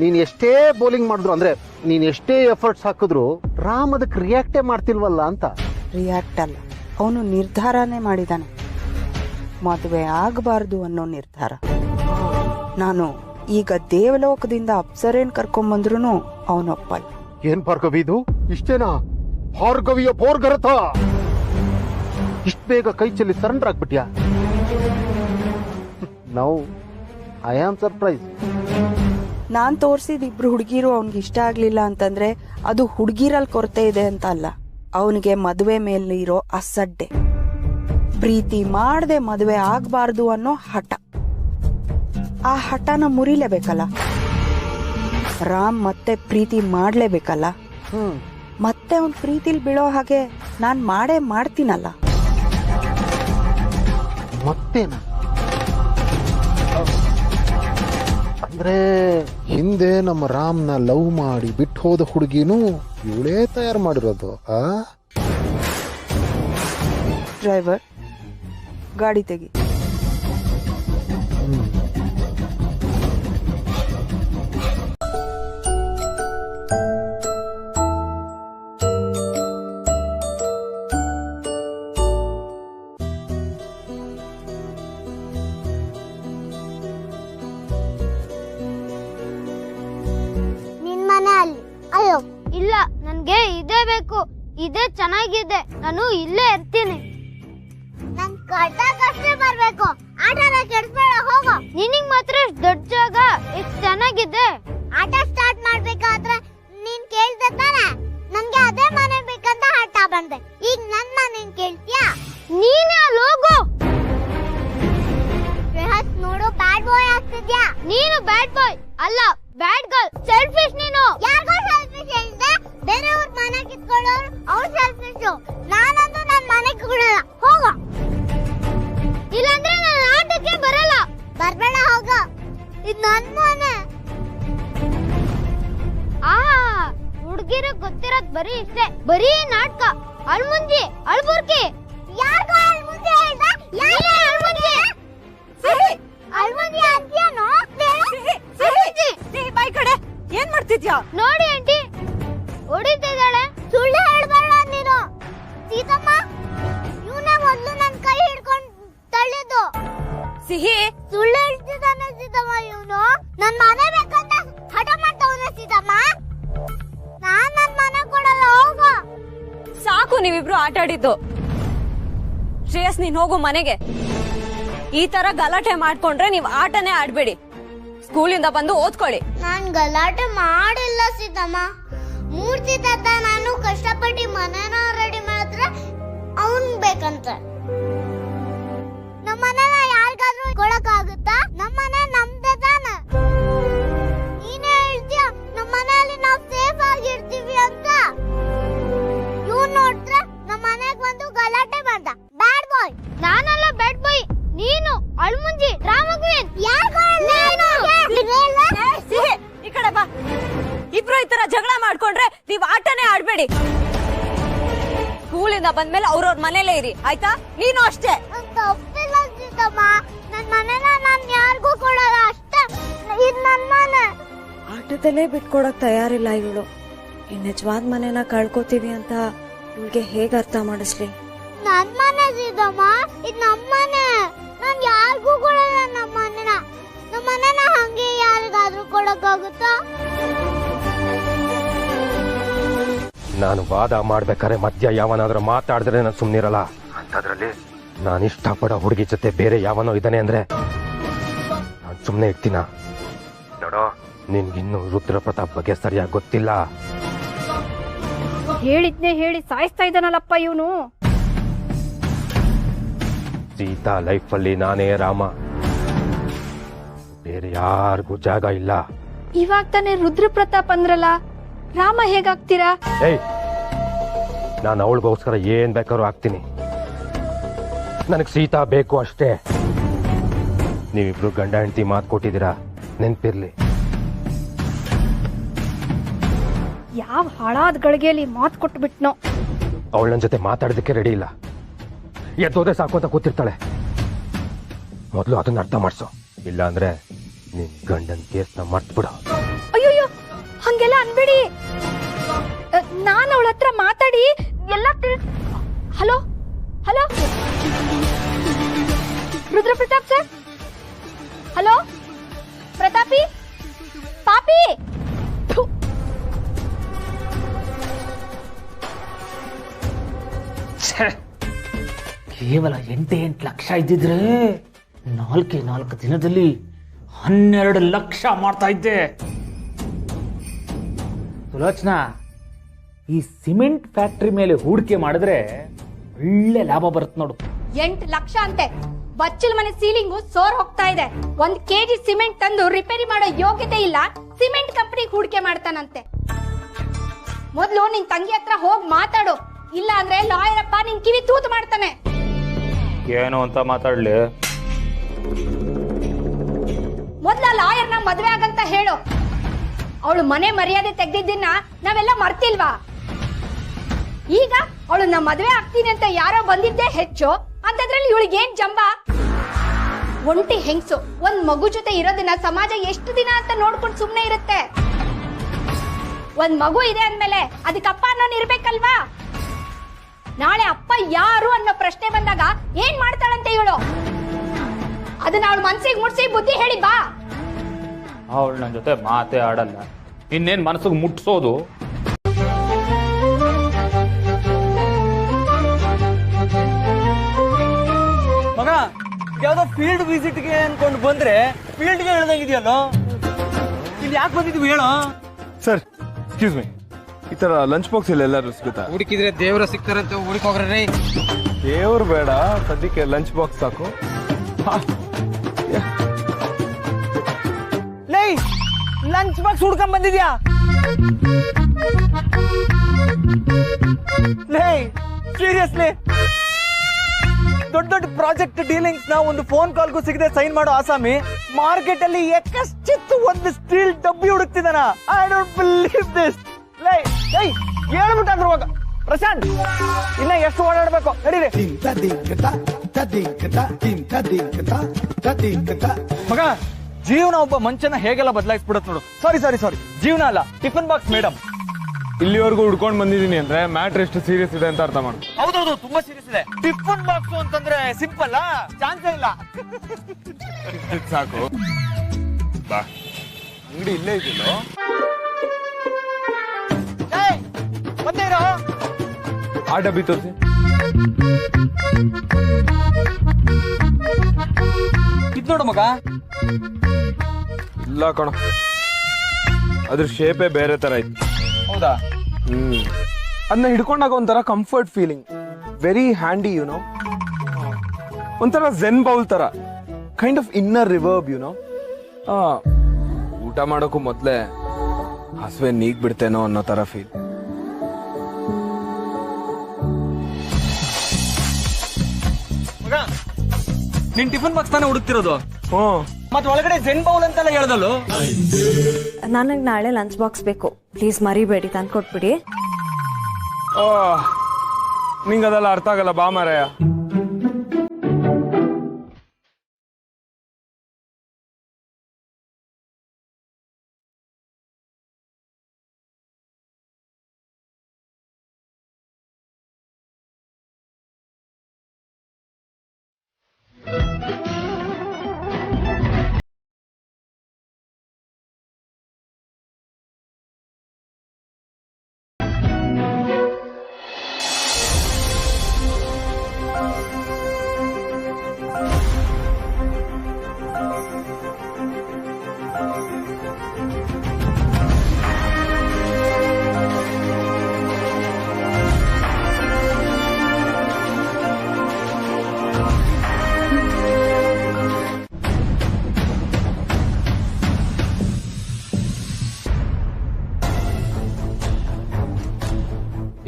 ನೀನ್ ಎಷ್ಟೇ ಬೌಲಿಂಗ್ ಮಾಡಿದ್ರು, ಅಂದ್ರೆ ನೀನ್ ಎಷ್ಟೇ ಎಫರ್ಟ್ಸ್ ಹಾಕಿದ್ರು ರಾಮ್ ಅದಕ್ಕೆ ರಿಯಾಕ್ಟೇ ಮಾಡ್ತಿಲ್ವಲ್ಲ ಅಂತ. ರಿಯಾಕ್ಟ್ ಅಲ್ಲ, ಅವನು ನಿರ್ಧಾರನೇ ಮಾಡಿದಾನೆ, ಮದುವೆ ಆಗಬಾರ್ದು ಅನ್ನೋ ನಿರ್ಧಾರ. ನಾನು ಈಗ ದೇವಲೋಕದಿಂದ ಅಪ್ಸರೇನ್ ಕರ್ಕೊಂಬಂದ್ರು ಅವನೊಪ್ಪಲ್ಲ. ಏನ್ ಭಾರ್ಗವಿ ಇದು? ಇಷ್ಟೇನಾ? ಭಾರ್ಗವಿಯ ಭೋರ್ಗರಥ ಇಷ್ಟ ಬೇಗ ಕೈ ಚೆಲ್ಲಿ ಸರೆಂಡರ್ ಆಗ್ಬಿಟ್ಯಾ? ನಾವು ಐ ಆಮ್ ಸರ್ಪ್ರೈಸ್. ನಾನ್ ತೋರ್ಸಿದ ಇಬ್ರು ಹುಡುಗಿರು ಅವನ್ಗೆ ಇಷ್ಟ ಆಗ್ಲಿಲ್ಲ ಅಂತಂದ್ರೆ ಅದು ಹುಡುಗಿರಲ್ಲಿ ಕೊರತೆ ಇದೆ ಅಂತ ಅಲ್ಲ, ಅವನಿಗೆ ಮದುವೆ ಮೇಲೆ ಇರೋ ಅಸಡ್ಡೆ, ಪ್ರೀತಿ ಮಾಡದೆ ಮದುವೆ ಆಗ್ಬಾರ್ದು ಅನ್ನೋ ಹಠ. ಆ ಹಠನ ಮುರಿಲೇಬೇಕಲ್ಲ. ರಾಮ್ ಮತ್ತೆ ಪ್ರೀತಿ ಮಾಡ್ಲೇಬೇಕಲ್ಲ. ಮತ್ತೆ ಅವ್ನ್ ಪ್ರೀತಿಲ್ ಬೀಳೋ ಹಾಗೆ ನಾನ್ ಮಾಡೇ ಮಾಡ್ತೀನಲ್ಲ. ಮತ್ತೇನ ಅಂದ್ರೆ ಹಿಂದೆ ನಮ್ಮ ರಾಮ್ನ ಲವ್ ಮಾಡಿ ಬಿಟ್ಟು ಹೋದ ಹುಡುಗಿನೂ ಇವಳೇ ತಯಾರು ಮಾಡಿರೋದು. ಡ್ರೈವರ್, ಗಾಡಿ ತೆಗಿ. ಅಯ್ಯೋ ಇಲ್ಲ, ನನ್ಗೆ ಇದೇ ಬೇಕು, ಇದೇ ಚೆನ್ನಾಗಿದೆ, ನಾನು ಇಲ್ಲೇ ಇರ್ತೀನಿ. ನನ್ ಕಷ್ಟೇ ಬರ್ಬೇಕು, ಆಟನ ಕೆಡ್ಸ್ಬೇಡ, ಹೋಗೋ. ನಿನಗ್ ಮಾತ್ರ ದೊಡ್ಡ ಜಾಗ, ಎಷ್ಟು ಚೆನ್ನಾಗಿದೆ. ಆಟ ಸ್ಟಾರ್ಟ್ ಮಾಡ್ಬೇಕಾದ್ರೆ ನೀನ್ ಕೇಳ್ದೆ ತಾನೆ, ನನ್ಗೆ ಅದೇ ಮನೆ ಬೇಕಂತ ಹಠ ಬಂದೆ. ಈಗ ನನ್ ಮನೆ ಕೇಳ್ತೀಯಾ? ನೀನೇ ಅಲ್ಲಿ ಹೋಗು. ನೋಡು, ಬ್ಯಾಡ್ ಬಾಯ್ ಆಗ್ತಿದ್ಯಾ. ನೀನು ಬ್ಯಾಡ್ ಬಾಯ್ ಅಲ್ಲ, ಬ್ಯಾಡ್ ಗರ್ಲ್, ಸೆಲ್ಫಿಶ್ ನೀನು. ಯಾರಿಗೋ ಸೆಲ್ಫಿಶ್ ಹೇಳಿದೆ, ಬೇರೆಯವ್ರ ಮನೆ ಕಿತ್ಕೊಳ್ಳೋರು ಅವ್ರು ಸೆಲ್ಫಿಶ್. ನಾನಂತೂ ನನ್ನ ಮನೆ ಕಿತ್ಕೊಳ್ಳಲ್ಲ, ಹೋಗ. ಇಲ್ಲಾಂದ್ರೆ ನಾನು ಆಟಕ್ಕೆ ಬರಲ್ಲ. ಬರ್ಬೇಡ, ಹೋಗ, ಇದು ನನ್ನ ಮನೆ. ಹುಡುಗಿರು ಗೊತ್ತಿರೋದ್ ಬರೀ ಇಷ್ಟೇ, ಬರೀ ನಾಟಕ, ಅಳ್ಮುಂಜಿ, ಅಳ್ಬುರ್ಕಿ. ಯಾರಿಗೋ ಅಳ್ಮುಂಜಿ ಹೇಳ್ದ? ಯಾರೇ ಅಳ್ಮುಂಜಿ? ಅಳ್ಮುಂಜಿ ಅಂತೀಯನೋ? ಬಾಯ್ ಕಡೆ ಏನ್ ಮಾಡ್ತಿದ್ಯಾ? ನೋಡಿ ಆಂಟಿ, ಹೊಡಿತಿದ್ದಾಳೆ. ಸುಳ್ಳು ಹೇಳ್ಬೇಡ ನೀನು. ಸೀತಮ್ಮ, ಇವನೇ ಮೊದ್ಲು ನನ್ ಕೈ ಹಿಡ್ಕೊಂಡು ತಳ್ಳಿದ್ದು. ಸಿಹಿ, ಸುಳ್ಳು ಹೇಳ್ತಿದ್ದಾನೆ ಸೀತಮ್ಮ. ಇವನು ನನ್ ಮನೆ ಬೇಕಂತ ಹಠ ಮಾಡ್ತಾವನೆ ಸೀತಮ್ಮ. ನಾನ್ ನನ್ ಮನೆ ಕೊಡಲ್ಲ, ಹೋಗ. ಸಾಕು ನೀವಿಬ್ರು ಆಟ ಆಡಿದ್ದು. ಶ್ರೇಯಸ್, ನೀನ್ ಹೋಗು ಮನೆಗೆ. ಈ ತರ ಗಲಾಟೆ ಮಾಡ್ಕೊಂಡ್ರೆ ನೀವ್ ಆಟನೇ ಆಡ್ಬೇಡಿ. ಸ್ಕೂಲಿಂದ ಬಂದು ಓದ್ಕೊಳ್ಳಿ. ನಾನ್ ಗಲಾಟೆ ಮಾಡಿಲ್ಲ ಸೀತಮ್ಮ. ಮೂರ್ತಿ ತಾತ ನಾನು ಕಷ್ಟಪಟ್ಟು ಮನೇನ ರೆಡಿ ಮಾಡಿದ್ರೆ ಅವನ್ ಬೇಕಂತ. ನಮ್ಮ ಮನೇನ ಯಾರಿಗಾದ್ರೂ ಕೊಡಕ್ಕಾಗುತ್ತಾ? ನಮ್ಮ ಮನೆ ನಮ್ದೇ ತಾನೆ. ನೀನೇ ಹೇಳ್ತೀಯ ನಮ್ಮ ಮನೆಯಲ್ಲಿ ನಾವ್ ಸೇಫ್ ಆಗಿರ್ತೀವಿ ಅಂತ. ಇವ್ನ್ ನೋಡಿದ್ರೆ ನಮ್ಮ ಮನೆಗ್ ಬಂದು ಗಲಾಟೆ ಮಾಡ್ದ. ಬ್ಯಾಡ್ ಬಾಯ್. ನಾನಲ್ಲ ಬ್ಯಾಡ್ ಬಾಯ್, ನೀನು ಅಳ್ಮುಂಜಿ, ರಾಮಗುವಿನ್. ಈ ಕಡೆ ಬಾ. ಇಬ್ರು ಈ ತರ ಜಗಳ ಮಾಡ್ಕೊಂಡ್ರೆ ನೀವ್ ಆಟನೇ ಆಡ್ಬೇಡಿ. ಸ್ಕೂಲಿಂದ ಬಂದ್ಮೇಲೆ ಅವ್ರವ್ರ ಮನೇಲೇ ಇರಿ, ಆಯ್ತಾ? ನೀನು ಅಷ್ಟೇ. ತಪ್ಪಿಲ್ಲ ಸೀತಮ್ಮ, ನನ್ ಮನೆನ ನಾನ್ ಯಾರಿಗೂ ಕೊಡಲ್ಲ ಅಷ್ಟೇ. ಇದು ನನ್ ಮನೆ. ಆಟದಲ್ಲೇ ಬಿಟ್ಕೊಡಕ್ ತಯಾರಿಲ್ಲ ಇವಳು. ಈ ನಿಜವಾದ ಮನೆನ ಕಳ್ಕೊತೀವಿ ಅಂತ ಇವಳಿಗೆ ಹೇಗ್ ಅರ್ಥ ಮಾಡಿಸ್ಲಿ? ನನ್ ಮನೆ ಸೀತಮ್ಮ, ಇದು ನಮ್ಮನೆ. ನಾನ್ ಯಾರಿಗೂ ಕೊಡಲ್ಲ ನಮ್ಮ ಮನೆನ. ನಮ್ಮ ಮನೆನ ಹಂಗೆ ಯಾರಿಗಾದ್ರೂ ಕೊಡಕ್ಕಾಗ ಆಗುತ್ತಾ? ನಾನು ವಾದ ಮಾಡ್ಬೇಕಾದ್ರೆ ಮಧ್ಯ ಯಾವನಾದ್ರೂ ಮಾತಾಡಿದ್ರೆ ನಾನು ಸುಮ್ಮನಿರಲ್ಲ. ಅಂಥದ್ರಲ್ಲಿ ನಾನು ಇಷ್ಟಪಡೋ ಹುಡುಗಿ ಜೊತೆ ಬೇರೆ ಯಾವನೋ ಇದ್ದಾನೆ ಅಂದ್ರೆ ನಾನು ಸುಮ್ಮನೆ ಇರ್ತೀನ? ನೋಡೋ, ನಿನ್ಗಿನ್ನು ರುದ್ರ ಪ್ರತಾಪ್ ಬಗ್ಗೆ ಸರಿಯಾಗಿ ಗೊತ್ತಿಲ್ಲ. ಹೇಳಿದ್ನೇ ಹೇಳಿ ಸಾಯಿಸ್ತಾ ಇದ್ದಾನಲ್ಲಪ್ಪ ಇವನು. ಸೀತಾ ಲೈಫಲ್ಲಿ ನಾನೇ ರಾಮ, ಬೇರೆ ಯಾರಿಗೂ ಜಾಗ ಇಲ್ಲ. ಇವಾಗ ತಾನೇ ರುದ್ರ ಪ್ರತಾಪ್ ಅಂದ್ರಲ್ಲ, ರಾಮ ಹೇಗಾಗ್ತೀರಾ? ಏಯ್, ನಾನು ಅವಳಿಗೋಸ್ಕರ ಏನ್ ಬೇಕಾದ್ರೂ ಆಗ್ತೀನಿ. ನನಗೆ ಸೀತಾ ಬೇಕು ಅಷ್ಟೇ. ನೀವಿಬ್ರು ಗಂಡ ಹೆಂಡತಿ ಮಾತು ಕೊಟ್ಟಿದ್ದೀರಾ, ನೆನ್ಪಿರ್ಲಿ. ಯಾವ ಹಾಳಾದ ಗಳಿಗೆಯಲ್ಲಿ ಮಾತು ಕೊಟ್ಟು ಬಿಟ್ನೋ. ಅವಳು ನನ್ನ ಜೊತೆ ಮಾತಾಡೋದಕ್ಕೆ ರೆಡಿ ಇಲ್ಲ. ಎದ್ದೋದೆ ಸಾಕು ಅಂತ ಕೂತಿರ್ತಾಳೆ. ಮೊದಲು ಅದನ್ನ ಅರ್ಥ ಮಾಡಿಸು, ಇಲ್ಲ ಅಂದ್ರೆ ನಿನ್ ಗಂಡನ್ ಕೇಸ್ನ ಮರ್ತ್ಬಿಡು. ಅಯ್ಯೋಯ್ಯೋ, ಹಂಗೆಲ್ಲ ಅನ್ಬೇಡಿ. ನಾನು ಅವಳ ಹತ್ರ ಮಾತಾಡಿ ಎಲ್ಲ hello hello, Rudra Pratap sir. Hello ಪ್ರತಾಪಿ, ಪಾಪಿ. ಕೇವಲ 8 ಲಕ್ಷ ಇದ್ದಿದ್ರೆ 4 ದಿನದಲ್ಲಿ 12 ಲಕ್ಷ ಮಾಡ್ತಾ ಇದ್ದೆ. ಸುಲೋಚನಾ, ಈ ಸಿಮೆಂಟ್ ಫ್ಯಾಕ್ಟರಿ ಮೇಲೆ ಹೂಡಿಕೆ ಮಾಡಿದ್ರೆ ಒಳ್ಳೆ ಲಾಭ ಬರುತ್ತೆ ನೋಡು. 8 ಲಕ್ಷ ಅಂತೆ. ಬಚ್ಚಲ್ ಮನೆ ಸೀಲಿಂಗು ಸೋರ್ ಹೋಗ್ತಾ ಇದೆ. 1 kg ಸಿಮೆಂಟ್ ತಂದು ರಿಪೇರಿ ಮಾಡೋ ಯೋಗ್ಯತೆ ಇಲ್ಲ, ಸಿಮೆಂಟ್ ಕಂಪನಿಗೆ ಹೂಡಿಕೆ ಮಾಡ್ತಾನಂತೆ. ಮೊದ್ಲು ನಿನ್ ತಂಗಿ ಹತ್ರ ಹೋಗಿ ಮಾತಾಡು, ಇಲ್ಲ ಅಂದ್ರೆ ಲಾಯರ್ ಅಪ್ಪ ನಿನ್ ಕಿವಿ ತೂತು ಮಾಡ್ತಾನೆ. ಏನು ಅಂತ ಮಾತಾಡ್ಲಿ? ಮೊದ್ಲ ಲಾಯರ್ನ ಮದ್ವೆ ಆಗಂತ ಹೇಳು. ಅವಳು ಮನೆ ಮರ್ಯಾದೆ ತೆಗ್ದಿದ್ದನ್ನ ನಾವೆಲ್ಲ ಮರ್ತಿಲ್ವಾ? ಈಗ ಅವಳು ನಾ ಮದ್ವೆ ಆಗ್ತೀನಿ ಅಂತ ಯಾರೋ ಬಂದಿದ್ದೇ ಹೆಚ್ಚು ಅಂತದ್ರಲ್ಲಿ ಇವಳಿಗೆ ಏನ್ ಜಂಬ? ಒಂಟಿ ಹೆಂಗ್ಸು ಒಂದ್ ಮಗು ಜೊತೆ ಇರೋದನ್ನ ಸಮಾಜ ಎಷ್ಟು ದಿನ ಅಂತ ನೋಡ್ಕೊಂಡು ಸುಮ್ನೆ ಇರುತ್ತೆ? ಒಂದ್ ಮಗು ಇದೆ ಅಂದ್ಮೇಲೆ ಅದಕ್ಕೆ ಅಪ್ಪ ಅನ್ನೋನ್ ಇರ್ಬೇಕಲ್ವಾ? ನಾಳೆ ಅಪ್ಪ ಯಾರು ಅನ್ನೋ ಪ್ರಶ್ನೆ ಬಂದಾಗ ಏನ್ ಮಾಡ್ತಾಳಂತೆ ಇವಳು? ಅದನ್ನ ಅವಳ ಮನ್ಸಿಗೆ ಮುಟ್ಸಿ ಬುದ್ಧಿ ಹೇಳಿ ಬಾ. ಅವಳು ನನ್ನ ಜೊತೆ ಮಾತೇ ಆಡಲ್ಲ, ಇನ್ನೇನ್ ಮನಸ್ಸಿಗೆ ಮುಟ್ಸೋದು? ಮಗ, ಯಾವ್ದೋ ಫೀಲ್ಡ್ ವಿಸಿಟ್ಗೆ ಅನ್ಕೊಂಡು ಬಂದ್ರೆ ಫೀಲ್ಡ್ಗೆ ಹೇಳ್ದಂಗಿದ್ಯಲ್ಲೋ. ಇಲ್ಲಿ ಯಾಕೆ ಬಂದಿದ್ವಿ ಹೇಳೋ? ಸರ್, ಎಕ್ಸ್ಕ್ಯೂಸ್ ಮೀ, ಈ ತರ ಲಂಚ್ ಬಾಕ್ಸ್ ಇಲ್ಲ ಎಲ್ಲರೂ ಸಿಗುತ್ತಾ? ಹುಡುಕಿದ್ರೆ ದೇವ್ರ ಸಿಗ್ತಾರಂತ ಹುಡುಕ್ ಹೋಗ್ರಿ. ದೇವ್ರು ಬೇಡ, ಸದ್ಯಕ್ಕೆ ಲಂಚ್ ಬಾಕ್ಸ್ ಸಾಕು. ಲೈ, ಲಂಚ್ ಬಾಕ್ಸ್ ಹುಡ್ಕೊಂಡ್ ಬಂದಿದ್ಯಾ? ಲೈ, ಸೀರಿಯಸ್ಲಿ ದೊಡ್ಡ ದೊಡ್ಡ ಪ್ರಾಜೆಕ್ಟ್ ಡೀಲಿಂಗ್ಸ್ ನ ಒಂದು ಫೋನ್ ಕಾಲ್ಗೂ ಸಿಗದೆ ಸೈನ್ ಮಾಡೋ ಆಸಾಮಿ ಮಾರ್ಕೆಟ್ ಅಲ್ಲಿ ಎಕ್ಕಶ್ಚಿತ್ತು ಒಂದು ಸ್ಟೀಲ್ ಡಬ್ಬಿ ಹುಡುಕ್ತಿದಾನ. I don't believe this. Lie lie, ಹೇಳ್ಬಿಟ್ಟಾದ್ರು Prashant, ಇನ್ನ ಎಷ್ಟು ಓಡಾಡ್ಬೇಕು ನಡೀರಿ. ಮಗ, ಜೀವನ ಒಬ್ಬ ಮಂಚನ ಹೇಗೆಲ್ಲ ಬದಲಾಯಿಸ್ಬಿಡತ್ ನೋಡು. ಸಾರಿ, ಜೀವನ ಅಲ್ಲ, ಟಿಫನ್ ಬಾಕ್ಸ್ ಮೇಡಮ್. ಇಲ್ಲಿವರೆಗೂ ಹುಡ್ಕೊಂಡ್ ಬಂದಿದ್ದೀನಿ ಅಂದ್ರೆ ಮ್ಯಾಟ್ರ್ ಎಷ್ಟು ಸೀರಿಯಸ್ ಇದೆ ಅಂತ ಅರ್ಥ ಮಾಡು. ಹೌದೌದು, ತುಂಬಾ ಸೀರಿಯಸ್ ಇದೆ. ಟಿಫನ್ ಬಾಕ್ಸ್ ಅಂತಂದ್ರೆ ಸಿಂಪಲ್ ಚಾನ್ಸೇ ಇಲ್ಲ. ಸಾಕು ಬಾ, ಅಂಗಡಿ ಇಲ್ಲೇ ಇದೆಯಲ್ಲೋ. ಮತ್ತೆ ಇರೋ ಆ ಡಬ್ಬಿ ತೋರಿಸಿ. ಇದ್ ನೋಡು ಮಗ. ಇಲ್ಲ ಕಣ, ಅದ್ರ ಶೇಪೇ ಬೇರೆ ತರ ಇತ್ತು. ಹೌದಾ? ಅದನ್ನ ಹಿಡ್ಕೊಂಡಾಗ ಒಂಥರ comfort feeling, very handy YONO. ಒಂಥರ ಝೆನ್ ಬೌಲ್ ತರ, kind of inner reverb YONO. ಊಟ ಮಾಡೋಕ್ಕೂ ಮೊದ್ಲೇ ಹಸುವೆ ನೀಗ್ ಬಿಡ್ತೇನೋ ಅನ್ನೋ ತರ ಫೀಲ್. ಮಗ, ನಿನ್ ಟಿಫನ್ ಬಾಕ್ಸ್ ತಾನೇ ಹುಡುಕ್ತಿರೋದು? ಮತ್ತೆ ಒಳಗಡೆ ಝೆನ್ ಬೌಲ್ ಅಂತೆಲ್ಲ ಹೇಳ್ದಲ್ಲೋ. ನನಗೆ ನಾಳೆ ಲಂಚ್ ಬಾಕ್ಸ್ ಬೇಕು, ಪ್ಲೀಸ್ ಮರಿಬೇಡಿ, ತಂದ್ಕೊಟ್ಬಿಡಿ. ನಿಂಗೆ ಅದೆಲ್ಲ ಅರ್ಥ ಆಗಲ್ಲ, ಬಾ ಮಾರಾಯ.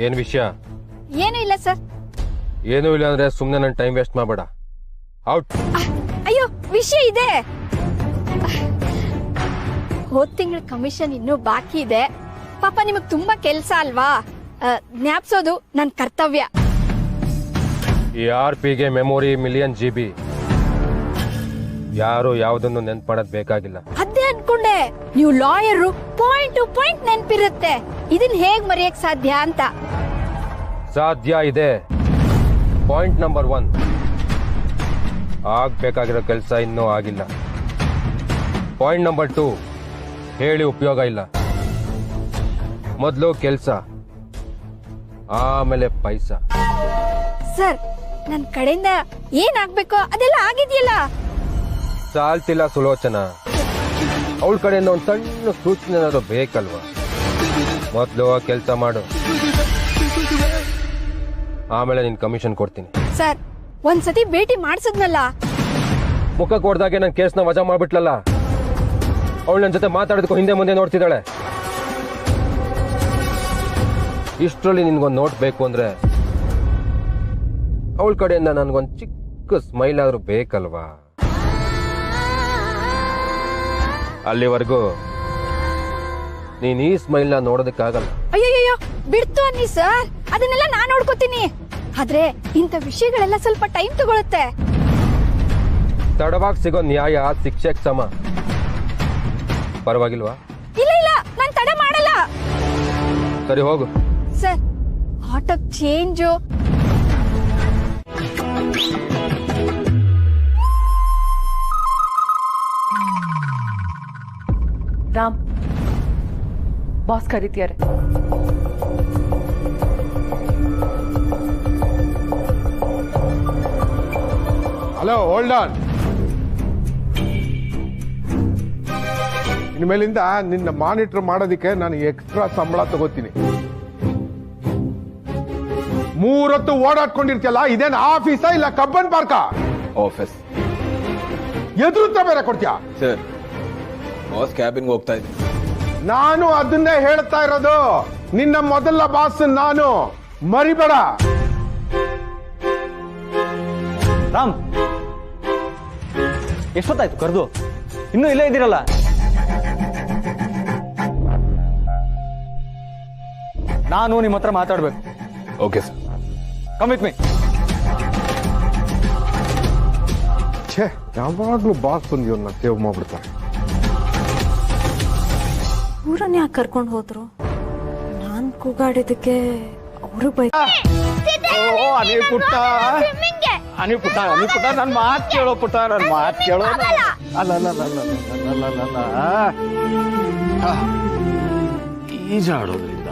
ಏನ್ ವಿಷಯ? ಏನು ಇಲ್ಲ ಸರ್. ಏನೂ ಇಲ್ಲ ಅಂದ್ರೆ ಸುಮ್ನೆ ನನ್ನ ಟೈಮ್ ವೇಸ್ಟ್ ಮಾಡಬೇಡ. ಔಟ್. ಅಯ್ಯೋ ವಿಷಯ ಇದೆ. ಹೋದ್ ತಿಂಗಳ ಕಮಿಷನ್ ಇನ್ನೂ ಬಾಕಿ ಇದೆ. ಪಾಪ ನಿಮಗ್ ತುಂಬಾ ಕೆಲ್ಸ ಅಲ್ವಾ, ಜ್ಞಾಪಿಸೋದು ನನ್ ಕರ್ತವ್ಯ. ಈ RPಗೆ ಮೆಮೊರಿ ಮಿಲಿಯನ್ GB. ಯಾರು ಯಾವ್ದನ್ನು ನೆನ್ಪಾಡೋದ್ ಬೇಕಾಗಿಲ್ಲ. ಅದೇ ಅನ್ಕೊಂಡೆ, ನೀವು ಲಾಯರು, ಪಾಯಿಂಟ್ ಟು ಪಾಯಿಂಟ್ ನೆನ್ಪಿರುತ್ತೆ. ಇದನ್ ಹೇಗ್ ಮರೆಯಕ್ ಸಾಧ್ಯ ಅಂತ. ಸಾಧ್ಯ ಇದೆ. ಪಾಯಿಂಟ್ ನಂಬರ್ 1, ಆಗ್ಬೇಕಾಗಿರೋ ಕೆಲಸ ಇನ್ನೂ ಆಗಿಲ್ಲ. ಪಾಯಿಂಟ್ ನಂಬರ್ 2, ಹೇಳಿ ಉಪಯೋಗ ಇಲ್ಲ. ಮೊದಲು ಕೆಲಸ, ಆಮೇಲೆ ಪೈಸಾ. ಸರ್, ನನ್ ಕಡೆಯಿಂದ ಏನಾಗ್ಬೇಕೋ ಅದೆಲ್ಲ ಆಗಿದೆಯಲ್ಲ. ಸಾಲ್ತಿಲ್ಲ ಸುಲೋಚನಾ, ಅವಳ ಕಡೆಯಿಂದ ಒಂದು ಸಣ್ಣ ಸೂಚನೆ ಏನಾದ್ರು ಬೇಕಲ್ವಾ? ಮೊದಲು ಕೆಲಸ ಮಾಡು, ಆಮೇಲೆ ನಿನ್ ಕಮಿಷನ್ ಕೊಡ್ತೀನಿ. ಸರ್, ಒಂದ್ಸತಿ ಭೇಟಿ ಮಾಡ್ಸದ್ನಲ್ಲ, ಮುಖ ಕೊಡ್ದಾಗೆ ನನ್ನ ಕೇಸ್ನ ವಜಾ ಮಾಡ್ಬಿಟ್ಲಲ್ಲ. ಅವಳು ನನ್ನ ಜೊತೆ ಮಾತಾಡೋದಕ್ಕೂ ಹಿಂದೆ ಮುಂದೆ ನೋಡ್ತಿದ್ದಾಳೆ. ಇಷ್ಟರಲ್ಲಿ ನಿನ್ಗೊಂದು ನೋಟ್ ಬೇಕು ಅಂದ್ರೆ ಅವಳ ಕಡೆಯಿಂದ ನನ್ಗೊಂದು ಚಿಕ್ಕ ಸ್ಮೈಲ್ ಆದ್ರೂ ಬೇಕಲ್ವಾ? ಅಲ್ಲಿವರೆಗೂ ನೀನ್ ಈ ಸ್ಮೈಲ್ ನ ನೋಡೋದಕ್ಕಾಗಲ್ಲ. ಅಯ್ಯಯ್ಯೋ ಬಿಡ್ತು ಅನ್ನಿ ಸರ್, ಅದನ್ನೆಲ್ಲ ನಾನ್ ನೋಡ್ಕೋತೀನಿ. ಆದ್ರೆ ಇಂಥ ವಿಷಯಗಳೆಲ್ಲ ಸ್ವಲ್ಪ ಟೈಮ್ ತಗೊಳುತ್ತೆ. ತಡವಾಗಿ ಸಿಗೋ ನ್ಯಾಯ ಶಿಕ್ಷೆಗೆ ಸಮ. ಪರವಾಗಿಲ್ವಾ? ಇಲ್ಲ ಇಲ್ಲ, ನಾನ್ ತಡ ಮಾಡಲ್ಲ. ಸರಿ ಹೋಗು. Sir, auto change. Ram, boss ಕರೀತಿದ್ದಾರೆ. Hello, hold on. ಇನ್ಮೇಲಿಂದ ನಿನ್ನ ಮಾನಿಟರ್ ಮಾಡೋದಕ್ಕೆ ನಾನು ಎಕ್ಸ್ಟ್ರಾ ಸಂಬಳ ತಗೋತೀನಿ. 3 ಹೊತ್ತು ಓಡಾಡ್ಕೊಂಡಿರ್ತಿಯಲ್ಲ, ಇದೇನು ಆಫೀಸಾ ಇಲ್ಲ ಕಬ್ಬನ್ ಪಾರ್ಕಾ? ಆಫೀಸ್. ಎದುರುತ್ತಾ ಬೇರೆ ಕೊಡ್ತೀಯಾ? ಸರ್, ಬಾಸ್ ಕ್ಯಾಬಿನ್ಗೆ ಹೋಗ್ತಾ ಇದ್ದೀನಿ. ನಾನು ಅದನ್ನೇ ಹೇಳ್ತಾ ಇರೋದು. ನಿನ್ನ ಮೊದಲ ಬಾಸ್ ನಾನು, ಮರಿಬೇಡ. ರಾಮ್, ಎಷ್ಟೊತ್ತಾಯ್ತು ಕರೆದು? ಇನ್ನೂ ಇಲ್ಲೇ ಇದ್ದೀರಲ್ಲ? ನಾನು ನಿಮ್ಮ ಹತ್ರ ಮಾತಾಡ್ಬೇಕು. Okay sir. Come with me. ಛೇ, ಯಾವಾಗ್ಲೂ ಬಾಸ್ ಬಂದು ಇವನ್ನ ಸೇವ್ ಮಾಡ್ಬಿಡ್ತಾರೆ. ಊರನ್ನ ಯಾಕೆ ಕರ್ಕೊಂಡು ಹೋದ್ರು? ನಾನ್ ಕೂಗಾಡಿದಕ್ಕೆ ಅವರು ಅನಿ ಪುಟ್ಟ, ಅನಿ ಪುಟ್ಟ, ಅನಿ ಪುಟ್ಟ, ನನ್ ಮಾತು ಕೇಳೋ ಪುಟ್ಟ, ನನ್ ಮಾತು ಕೇಳೋ. ಈಜಾಡೋದ್ರಿಂದ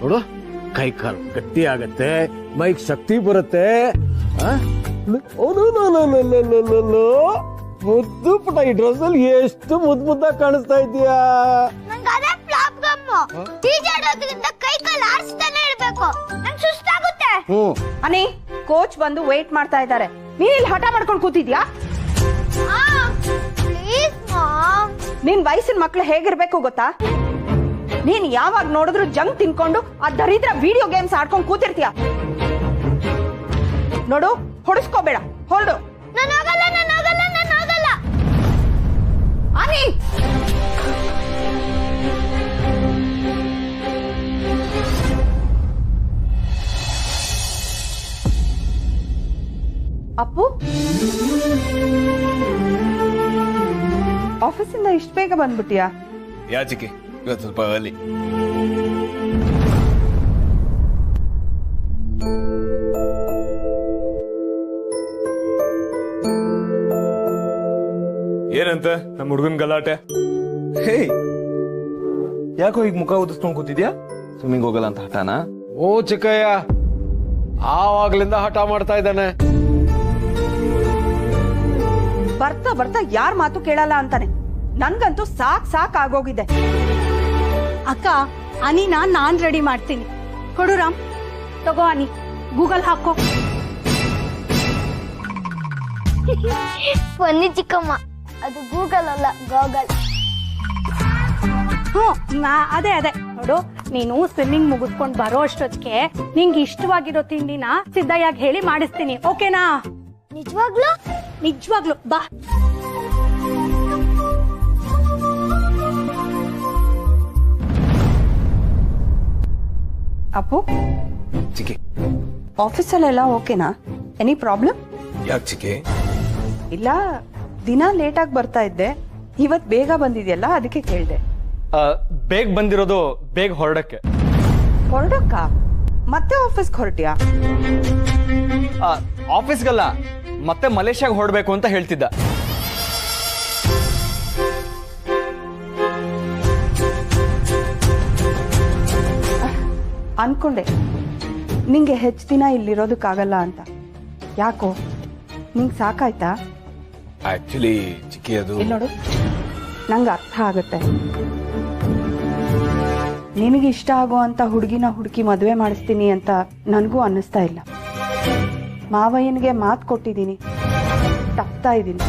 ನೋಡು, ಕೈ ಕಾಲು ಗಟ್ಟಿ ಆಗತ್ತೆ, ಮೈಕ್ ಶಕ್ತಿ ಬರುತ್ತೆ. ಮುದ್ದು ಪುಟ್ಟ, ಈ ಡ್ರೆಸ್ ಅಲ್ಲಿ ಎಷ್ಟು ಮುದ್ದು ಮುದ್ದಾಗಿ ಕಾಣಿಸ್ತಾ ಇದೀಯಾ? ಕೈ ಕಾಲು ಆಡಿಸ್ತಾನೆ ಇರ್ಬೇಕು, ನಂಗೆ ಸುಸ್ತಾಗುತ್ತೆ. ಅನಿ, ಕೋಚ್ ಬಂದು ವೇಟ್ ಮಾಡ್ತಾ ಇದ್ದಾರೆ. ನೀನ್ ಇಲ್ಲಿ ಹಠ ಮಾಡ್ಕೊಂಡು ಕೂತಿದ್ಯಾ? ನಿನ್ ವಯಸ್ಸಿನ ಮಕ್ಳು ಹೇಗಿರ್ಬೇಕು ಗೊತ್ತಾ? ನೀನ್ ಯಾವಾಗ ನೋಡಿದ್ರು ಜಂಕ್ ತಿನ್ಕೊಂಡು ಆ ದರಿದ್ರ ವಿಡಿಯೋ ಗೇಮ್ಸ್ ಆಡ್ಕೊಂಡು ಕೂತಿರ್ತೀಯ. ನೋಡು, ಹೊಡಿಸ್ಕೋಬೇಡ, ಹೊರಡು. ಅನಿ, ಅಪ್ಪು, ಆಫೀಸಿಂದ ಇಷ್ಟು ಬೇಗ ಬಂದ್ಬಿಟ್ಟಿಯಾ? ಯಾಚಿಕೆ, ಇವತ್ತು ಸ್ವಲ್ಪ ಅರ್ಲಿ. ಏನಂತ ನಮ್ಮ ಹುಡುಗನ್ ಗಲಾಟೆ? ಹೇ, ಯಾಕೋ ಈಗ ಮುಖ ಉದಿಸ್ಕೊಂಡು ಕೂತಿದ್ಯಾ? ಸ್ವಿಮ್ಮಿಂಗ್ ಹೋಗಲ್ಲ ಅಂತ ಹಠಾನಾ? ಓ ಚಿಕ್ಕಯ್ಯ, ಆವಾಗ್ಲಿಂದ ಹಠ ಮಾಡ್ತಾ ಇದ್ದಾನೆ. ಬರ್ತಾ ಬರ್ತಾ ಯಾರ್ ಮಾತು ಕೇಳಲ್ಲ ಅಂತಾನೆ. ನನ್ಗಂತೂ ಸಾಕ್ ಆಗೋಗಿದೆ. ಅಕ್ಕ, ಅನಿನ ನಾನ್ ರೆಡಿ ಮಾಡ್ತೀನಿ. ಕೊಡು ರಾಮ್, ತಗೋ ಅನಿ, ಗೂಗಲ್ ಹಾಕೋ. ಬನ್ನಿ ಚಿಕ್ಕಮ್ಮ, ಅದು ಗೂಗಲ್ ಅಲ್ಲ, ಗೋಗಲ್. ಅದೇ ನೋಡು, ನೀನು ಸ್ವಿಮ್ಮಿಂಗ್ ಮುಗಿಸ್ಕೊಂಡ್ ಬರೋ ಅಷ್ಟೊತ್ತಿಗೆ ನಿಂಗೆ ಇಷ್ಟವಾಗಿರೋ ತಿಂಡಿನ ಸಿದ್ಧಯ್ಯಾಗಿ ಹೇಳಿ ಮಾಡಿಸ್ತೀನಿ, ಓಕೆನಾ? ನಿಜವಾಗ್ಲೂ? ನಿಜವಾಗ್ಲು ಬಾ. ಅಪ್ಪು, ಚಿಕ್ಕಿ ಆಫೀಸಲ್ಲೆಲ್ಲ ಓಕೆನಾ? Any problem? ಯಾಕೆ ಚಿಕ್ಕಿ? ಇಲ್ಲ, ದಿನ ಲೇಟಾಗಿ ಬರ್ತಾ ಇದ್ದೆ, ಇವತ್ ಬೇಗ ಬಂದಿದ್ಯಲ್ಲ ಅದಕ್ಕೆ ಕೇಳ್ದೆ. ಬೇಗ ಬಂದಿರೋದು ಬೇಗ ಹೊರಡಕ್ಕೆ. ಹೊರಡಕ್ಕ? ಮತ್ತೆ ಆಫೀಸ್ಗೆ ಹೊರಟ್ಯಾ? ಆಫೀಸ್ಗಲ್ಲ, ಮತ್ತೆ ಮಲೇಷ್ಯಾಗ ಹೊರಡ್ಬೇಕು ಅಂತ ಹೇಳ್ತಿದ್ದ. ಅನ್ಕೊಂಡೆ ನಿಂಗೆ ಹೆಚ್ಚು ದಿನ ಇಲ್ಲಿರೋದಕ್ಕಾಗಲ್ಲ ಅಂತ. ಯಾಕೋ, ನಿಂಗೆ ಸಾಕಾಯ್ತಾ? ಆಕ್ಚುಲಿ ಚಿಕ್ಕಿ ಅದು ಇಲ್ಲಿ ನೋಡು, ನಂಗೆ ಅರ್ಥ ಆಗುತ್ತೆ. ನಿನಗೆ ಇಷ್ಟ ಆಗುವಂತ ಹುಡುಗಿನ ಹುಡುಕಿ ಮದುವೆ ಮಾಡಿಸ್ತೀನಿ ಅಂತ ನನಗೂ ಅನ್ನಿಸ್ತಾ ಇಲ್ಲ. ಮಾವಯ್ಯನಿಗೆ ಮಾತು ಕೊಟ್ಟಿದ್ದೀನಿ, ತಪ್ತಾ ಇದ್ದೀನಿ.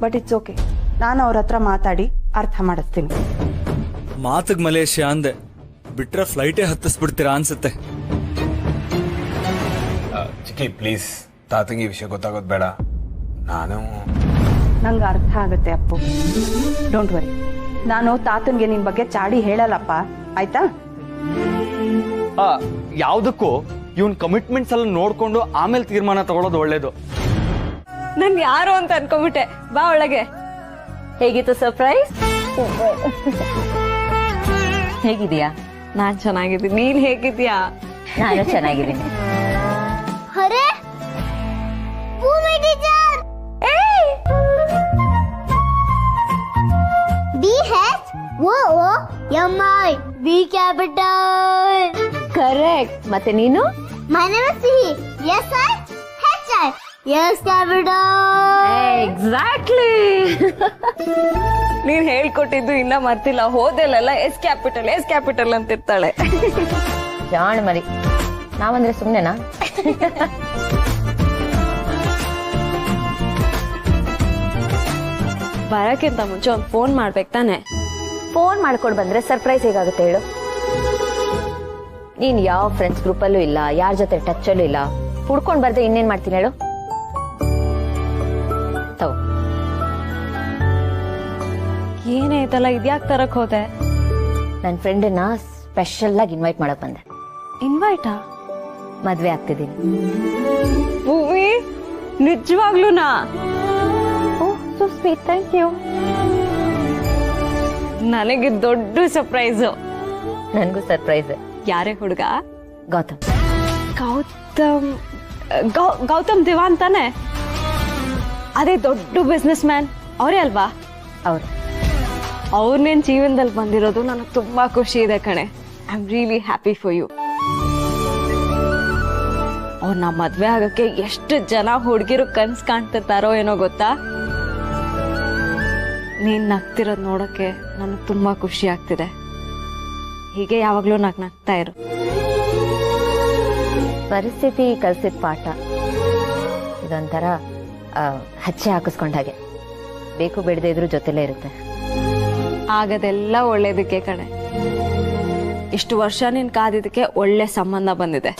ಬಟ್ ಇಟ್ಸ್ ಓಕೆ, ನಾನು ಅವ್ರ ಹತ್ರ ಮಾತಾಡಿ ಅರ್ಥ ಮಾಡಿಸ್ತೀನಿ. ಮಾತಿಗೆ ಮಲೇಷ್ಯಾ ಅಂದೆ, ಬಿಟ್ರೆ ಫ್ಲೈಟೇ ಹತ್ತಿಸ್ಬಿಡ್ತೀರಾ ಅನ್ಸುತ್ತೆ. ಚಿಕ್ಕಿ ಪ್ಲೀಸ್, ತಾತಂಗೆ ಈ ವಿಷಯ ಗೊತ್ತಾಗೋದು ಬೇಡ. ನಂಗೆ ಅರ್ಥ ಆಗುತ್ತೆ ಅಪ್ಪು, ಡೋಂಟ್ ವರಿ. ನಾನು ತಾತನ್ಗೆ ನಿನ್ ಬಗ್ಗೆ ಚಾಡಿ ಹೇಳಲ್ಲಪ್ಪ, ಆಯ್ತಾ? ಯಾವ್ದಕ್ಕೂ ಇವನ್ ಕಮಿಟ್ಮೆಂಟ್ಸ್ ಎಲ್ಲ ನೋಡ್ಕೊಂಡು ಆಮೇಲೆ ತೀರ್ಮಾನ ತಗೊಳ್ಳೋದು ಒಳ್ಳೇದು. ನನ್ ಯಾರು ಅಂತ ಅನ್ಕೊಂಡ್ಬಿಟ್ಟೆ. ಬಾ ಒಳಗೆ. ಹೇಗಿತ್ತು ಸರ್ಪ್ರೈಸ್? ಹೇಗಿದೀಯಾ? ನಾನ್ ಚೆನ್ನಾಗಿದ್ದೀನಿ, ನೀನ್ ಹೇಗಿದ್ಯಾ? ನಾನು ಚೆನ್ನಾಗಿದ್ದೀನಿ. ಅರೆ ಭೂಮಿ teacher, BHOOMI, B capital. Correct. ಮತ್ತೆ ನೀನು? My name is Sihi. SIHI. Yes capital. Exactly. ನೀನ್ ಹೇಳ್ಕೊಟ್ಟಿದ್ದು ಇನ್ನ ಮರ್ತಿಲ್ಲ. ಹೋದೆಲ್ಲ ಎಸ್ ಕ್ಯಾಪಿಟಲ್ ಅಂತಿರ್ತಾಳೆ. ಜಾಣ ಮರಿ. ನಾವಂದ್ರೆ ಸುಮ್ನೆನಾ? ಬರಕ್ಕಿಂತ ಮುಂಚೆ ಒಂದು ಫೋನ್ ಮಾಡ್ಬೇಕು ತಾನೆ? ಫೋನ್ ಮಾಡ್ಕೊಂಡು ಬಂದ್ರೆ ಸರ್ಪ್ರೈಸ್ ಹೇಗಾಗುತ್ತೆ ಹೇಳು? ನೀನ್ ಯಾವ ಫ್ರೆಂಡ್ಸ್ ಗ್ರೂಪ್ ಅಲ್ಲೂ ಇಲ್ಲ, ಯಾರ ಜೊತೆ ಟಚ್ ಅಲ್ಲೂ ಇಲ್ಲ. ಹುಡ್ಕೊಂಡ್ ಬರ್ದೆ ಇನ್ನೇನ್ ಮಾಡ್ತೀನಿ ಹೇಳು? ತಗೋ. ಏನಾಯ್ತಲ್ಲ, ಇದ್ಯಾಕ್ ತರಕ್ ಹೋದೆ? ನನ್ನ ಫ್ರೆಂಡನ್ನ ಸ್ಪೆಷಲ್ ಆಗಿ ಇನ್ವೈಟ್ ಮಾಡಕ್ ಬಂದೆ. ಇನ್ವೈಟಾ? ಮದ್ವೆ ಆಗ್ತಿದ್ದೀನಿ. ಭೂಮಿ, ನಿಜವಾಗ್ಲೂನಾ? ಓಹ್ ಸೋ ಸ್ವೀಟ್, ಥ್ಯಾಂಕ್ ಯು. ನನಗೆ ದೊಡ್ಡ ಸರ್ಪ್ರೈಸು. ನನ್ಗೂ ಸರ್ಪ್ರೈಸ್. ಯಾರೇ ಹುಡುಗ? ಗೌತಮ್. ಗೌತಮ್ ದಿವಾನ್ ತಾನೆ? ಅದೇ ದೊಡ್ಡ ಬಿಸ್ನೆಸ್ ಮ್ಯಾನ್ ಅವರೇ ಅಲ್ವಾ? ಅವ್ರನ್ನೇನ್ ಜೀವನದಲ್ಲಿ ಬಂದಿರೋದು ನನಗೆ ತುಂಬಾ ಖುಷಿ ಇದೆ ಕಣೆ. I am really happy for you. ಅವ್ರನ್ನ ಮದ್ವೆ ಆಗಕ್ಕೆ ಎಷ್ಟು ಜನ ಹುಡುಗಿರು ಕನ್ಸ್ ಕಾಣ್ತಿರ್ತಾರೋ ಏನೋ ಗೊತ್ತಾ? ನೀನ್ ನಗ್ತಿರೋದ್ ನೋಡಕ್ಕೆ ನನಗೆ ತುಂಬಾ ಖುಷಿ ಆಗ್ತಿದೆ. ಹೀಗೆ ಯಾವಾಗ್ಲೂ ನಗ್ತಾ ಇರು. ಪರಿಸ್ಥಿತಿ ಕಲ್ಸಿದ ಪಾಠ ಇದೊಂಥರ ಹಚ್ಚೆ ಹಾಕಿಸ್ಕೊಂಡ ಹಾಗೆ, ಬೇಕು ಬಿಡದೆ ಇದ್ರೂ ಜೊತೆಲೇ ಇರುತ್ತೆ. ಆಗದೆಲ್ಲ ಒಳ್ಳೇದಕ್ಕೆ ಕಣೆ. ಇಷ್ಟು ವರ್ಷ ನೀನ್ ಕಾದಿದ್ದಕ್ಕೆ ಒಳ್ಳೆ ಸಂಬಂಧ ಬಂದಿದೆ.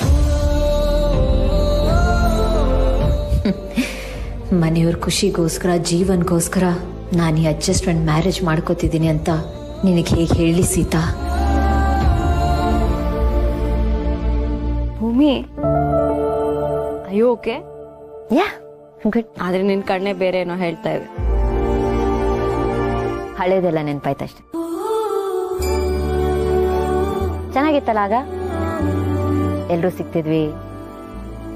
ಮನೆಯವ್ರ ಖುಷಿಗೋಸ್ಕರ, ಜೀವನ್ಗೋಸ್ಕರ ನಾನು ಈ ಅಡ್ಜಸ್ಟ್ಮೆಂಟ್ ಮ್ಯಾರೇಜ್ ಮಾಡ್ಕೋತಿದ್ದೀನಿ ಅಂತ ನಿನಗೆ ಹೇಗೆ ಹೇಳಿ ಸೀತಾ? ಭೂಮಿ, ಅಯ್ಯೋ ಓಕೆ? Yeah good. ಆದ್ರೆ ನಿನ್ ಕಣ್ಣೆ ಬೇರೆ ಏನೋ ಹೇಳ್ತಾ ಇದೆ. ಹಳೇದೆಲ್ಲ ನೆನ್ಪಾಯ್ತಷ್ಟೆ. ಚೆನ್ನಾಗಿತ್ತಲ್ಲ ಆಗ? ಎಲ್ರೂ ಸಿಗ್ತಿದ್ವಿ,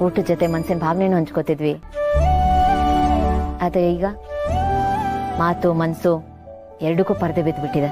ಊಟದ ಜೊತೆ ಮನ್ಸಿನ ಭಾವನೆನೂ ಹಂಚ್ಕೋತಿದ್ವಿ. ಆದ್ರೆ ಈಗ ಮಾತು ಮನ್ಸು ಎರಡಕ್ಕೂ ಪರದೆ ಬಿದ್ದುಬಿಟ್ಟಿದೆ.